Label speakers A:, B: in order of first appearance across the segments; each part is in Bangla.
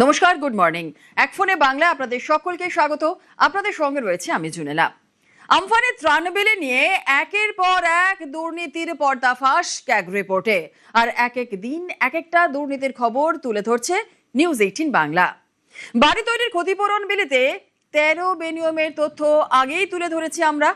A: নমস্কার, গুড মর্নিং। এক ফোনে বাংলা আপনাদের সকলকে স্বাগত। আপনাদের সঙ্গে রয়েছে আমি জুনেলা। আমফানের ত্রাণ বিলি নিয়ে একের পর এক দুর্নীতির পর্দাফাঁস ক্যাগ রিপোর্টে, আর এক এক দিন এক একটা দুর্নীতির খবর তুলে ধরছে নিউজ 18 বাংলা। বাড়ি তৈরির ক্ষতিপূরণ বিলিতে 13 বেনিয়মের তথ্য আগেই তুলে ধরেছি আমরা,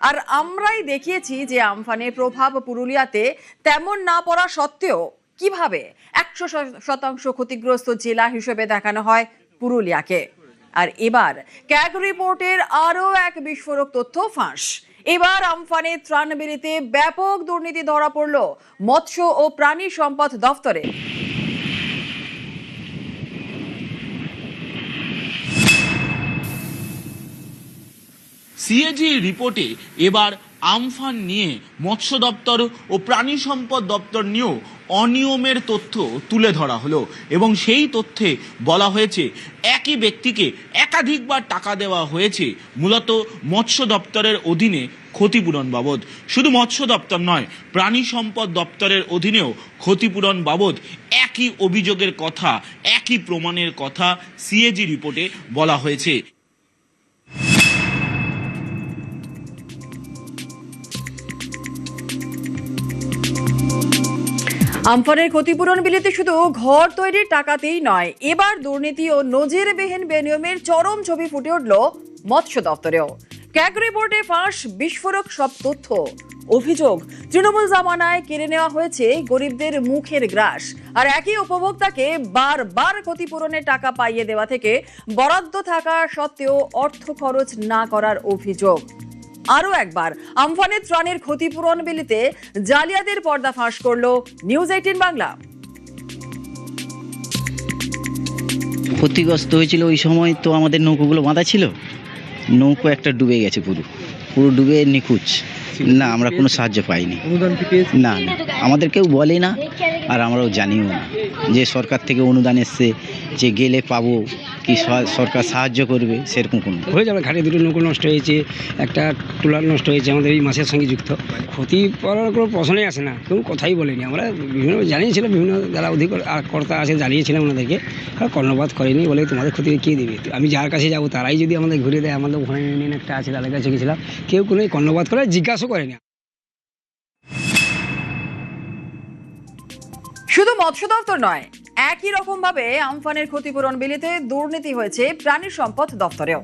A: আর আমরাই দেখিয়েছি যে আমফানের প্রভাব পুরুলিয়াতে তেমন না পড়া সত্ত্বেও কিভাবে 100% ক্ষতিগ্রস্ত জেলা হিসেবে দেখানো হয় পুরুলিয়াকে। আর এবার ক্যাগ রিপোর্টের আরো এক বিস্ফোরক তথ্য ফাঁস। এবার আমফানের ত্রাণ বিলিতে ব্যাপক দুর্নীতি ধরা পড়ল মৎস্য ও প্রাণী সম্পদ দফতরে।
B: সিএজি রিপোর্টে এবার আমফান নিয়ে মৎস্য দপ্তর ও প্রাণী সম্পদ দপ্তর নিয়েও অনিয়মের তথ্য তুলে ধরা হলো, এবং সেই তথ্যে বলা হয়েছে একই ব্যক্তিকে একাধিকবার টাকা দেওয়া হয়েছে মূলত মৎস্য দপ্তরের অধীনে ক্ষতিপূরণ বাবদ। শুধু মৎস্য দপ্তর নয়, প্রাণী সম্পদ দপ্তরের অধীনেও ক্ষতিপূরণ বাবদ একই অভিযোগের কথা, একই প্রমাণের কথা সিএজি রিপোর্টে বলা হয়েছে।
A: আমফানের ক্ষতিপূরণ বিলিতে শুধু ঘর তৈরির টাকাতেই নয়, এবার দুর্নীতি ও নজিরবিহীন বেনিয়মের চরম ছবি ফুটে উঠল মৎস্য দপ্তরেও। ক্যাগ রিপোর্টে ফাঁস বিস্ফোরক সব তথ্য। অভিযোগ, তৃণমূল জামানায় কেড়ে নেওয়া হয়েছে গরিবদের মুখের গ্রাস, আর একই উপভোক্তাকে বারবার ক্ষতিপূরণের টাকা পাইয়ে দেওয়া থেকে বরাদ্দ থাকা সত্ত্বেও অর্থ খরচ না করার অভিযোগ। আরো একবার আমফানের ত্রাণের ক্ষতিপূরণ বিলিতে জালিয়াতির পর্দা ফাঁস করল নিউজ 18 বাংলা।
C: ক্ষতিগ্রস্ত হয়েছিল ওই সময় তো আমাদের নৌকোগুলো বাঁধা ছিল, নৌকো একটা ডুবে গেছে, পুরো ডুবে নিখোঁজ। না, আমরা কোনো সাহায্য পাইনি। না না, আমাদের কেউ বলে না, আর আমরাও জানিও না যে সরকার থেকে অনুদান এসছে, যে গেলে পাবো কি সরকার সাহায্য করবে, সেরকম কোনো
D: হয়ে যাবে। ঘাটে দুটো নৌকো নষ্ট হয়েছে, একটা ট্রলার নষ্ট হয়েছে আমাদের এই মাছের সঙ্গে যুক্ত। ক্ষতি করার কোনো প্রশ্নই আসে না, কেউ কথাই বলেনি। আমরা বিভিন্ন জানিয়েছিলাম, বিভিন্ন যারা অধিকর্তা আছে জানিয়েছিলাম ওনাদেরকে, আর কর্ণপাত করেনি। বলে তোমাদের ক্ষতি কে দেবে, আমি যার কাছে যাবো তারাই যদি আমাদের ঘুরে দেয়। আমাদের ওখানে ইউনিয়ন একটা আছে, তাদের কাছে গেছিলাম, কেউ কোনো কর্ণপাত করে জিজ্ঞাসা করেনি।
A: শুধু মৎস্য দপ্তর নয়, একই রকম ভাবে আমফানের ক্ষতিপূরণ বিলিতে দুর্নীতি হয়েছে প্রাণী সম্পদ দপ্তরেও।